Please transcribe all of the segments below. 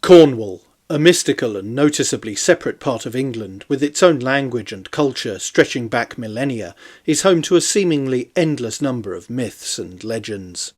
Cornwall, a mystical and noticeably separate part of England with its own language and culture stretching back millennia, is home to a seemingly endless number of myths and legends.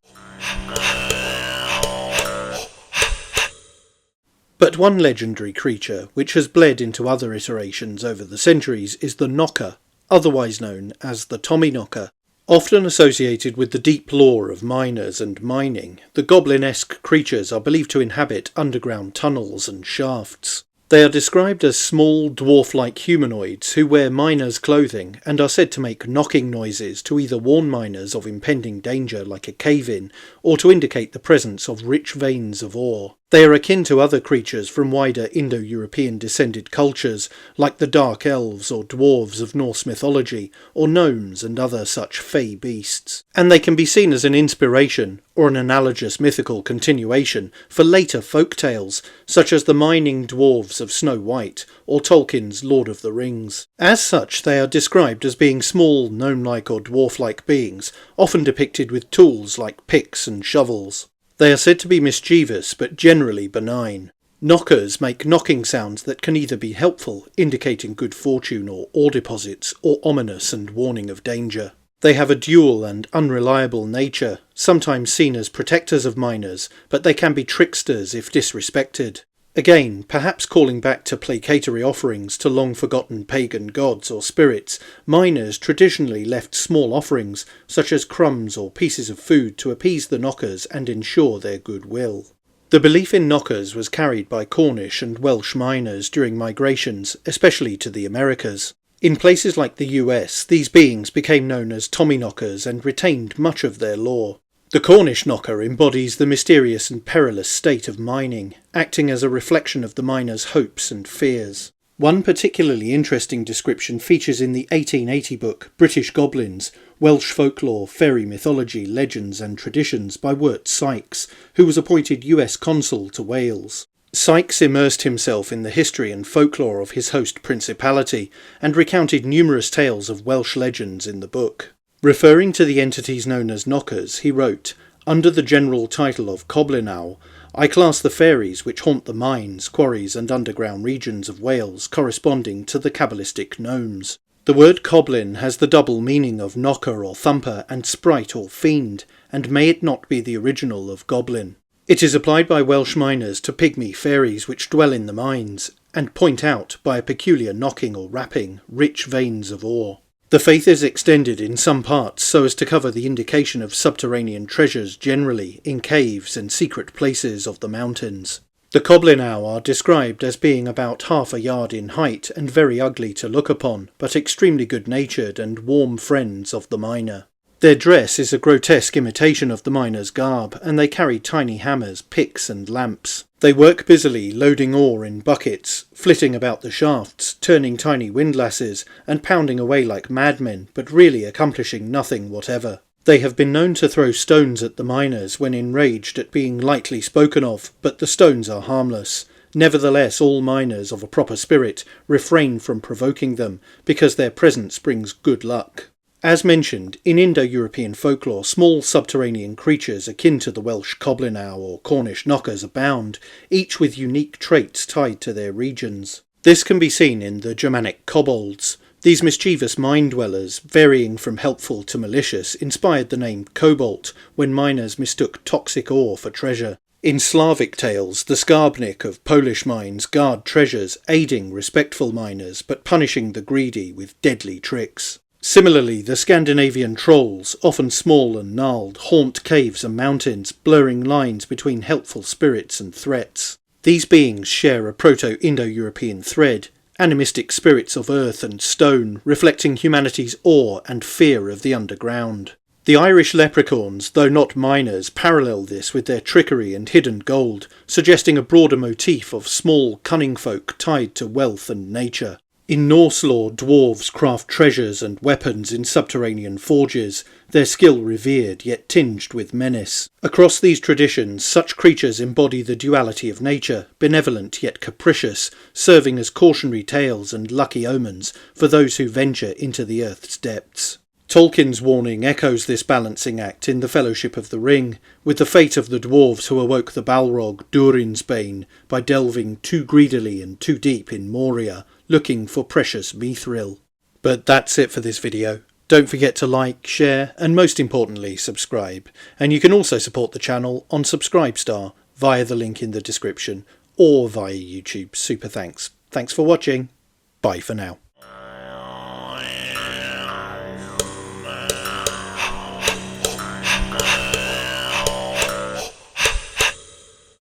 But one legendary creature which has bled into other iterations over the centuries is the knocker, otherwise known as the Tommyknocker. Often associated with the deep lore of miners and mining, the goblin-esque creatures are believed to inhabit underground tunnels and shafts. They are described as small, dwarf-like humanoids who wear miners' clothing and are said to make knocking noises to either warn miners of impending danger like a cave-in, or to indicate the presence of rich veins of ore. They are akin to other creatures from wider Indo-European descended cultures, like the dark elves or dwarves of Norse mythology, or gnomes and other such fey beasts. And they can be seen as an inspiration, or an analogous mythical continuation, for later folk tales, such as the mining dwarves of Snow White, or Tolkien's Lord of the Rings. As such, they are described as being small, gnome-like or dwarf-like beings, often depicted with tools like picks and shovels. They are said to be mischievous, but generally benign. Knockers make knocking sounds that can either be helpful, indicating good fortune or ore deposits, or ominous and warning of danger. They have a dual and unreliable nature, sometimes seen as protectors of miners, but they can be tricksters if disrespected. Again, perhaps calling back to placatory offerings to long-forgotten pagan gods or spirits, miners traditionally left small offerings, such as crumbs or pieces of food, to appease the knockers and ensure their goodwill. The belief in knockers was carried by Cornish and Welsh miners during migrations, especially to the Americas. In places like the US, these beings became known as Tommyknockers and retained much of their lore. The Cornish knocker embodies the mysterious and perilous state of mining, acting as a reflection of the miner's hopes and fears. One particularly interesting description features in the 1880 book British Goblins, Welsh Folklore, Fairy Mythology, Legends and Traditions by Wirt Sykes, who was appointed US Consul to Wales. Sykes immersed himself in the history and folklore of his host principality, and recounted numerous tales of Welsh legends in the book. Referring to the entities known as knockers, he wrote, "Under the general title of Coblynau, I class the fairies which haunt the mines, quarries and underground regions of Wales corresponding to the Kabbalistic gnomes. The word Coblin has the double meaning of knocker or thumper and sprite or fiend, and may it not be the original of goblin. It is applied by Welsh miners to pygmy fairies which dwell in the mines, and point out, by a peculiar knocking or rapping, rich veins of ore. The faith is extended in some parts so as to cover the indication of subterranean treasures generally in caves and secret places of the mountains. The Coblynau are described as being about half a yard in height and very ugly to look upon, but extremely good-natured and warm friends of the miner. Their dress is a grotesque imitation of the miner's garb, and they carry tiny hammers, picks and lamps. They work busily, loading ore in buckets, flitting about the shafts, turning tiny windlasses, and pounding away like madmen, but really accomplishing nothing whatever. They have been known to throw stones at the miners when enraged at being lightly spoken of, but the stones are harmless. Nevertheless, all miners of a proper spirit refrain from provoking them, because their presence brings good luck. As mentioned, in Indo-European folklore, small subterranean creatures akin to the Welsh Coblynau or Cornish knockers abound, each with unique traits tied to their regions. This can be seen in the Germanic kobolds. These mischievous mine-dwellers, varying from helpful to malicious, inspired the name cobalt when miners mistook toxic ore for treasure. In Slavic tales, the skarbnik of Polish mines guard treasures, aiding respectful miners but punishing the greedy with deadly tricks. Similarly, the Scandinavian trolls, often small and gnarled, haunt caves and mountains, blurring lines between helpful spirits and threats. These beings share a Proto-Indo-European thread, animistic spirits of earth and stone, reflecting humanity's awe and fear of the underground. The Irish leprechauns, though not miners, parallel this with their trickery and hidden gold, suggesting a broader motif of small, cunning folk tied to wealth and nature. In Norse lore, dwarves craft treasures and weapons in subterranean forges, their skill revered yet tinged with menace. Across these traditions, such creatures embody the duality of nature, benevolent yet capricious, serving as cautionary tales and lucky omens for those who venture into the earth's depths. Tolkien's warning echoes this balancing act in The Fellowship of the Ring, with the fate of the dwarves who awoke the Balrog, Durin's bane, by delving too greedily and too deep in Moria, looking for precious mithril. But that's it for this video. Don't forget to like, share, and most importantly, subscribe. And you can also support the channel on Subscribestar via the link in the description, or via YouTube. Super thanks. Thanks for watching. Bye for now.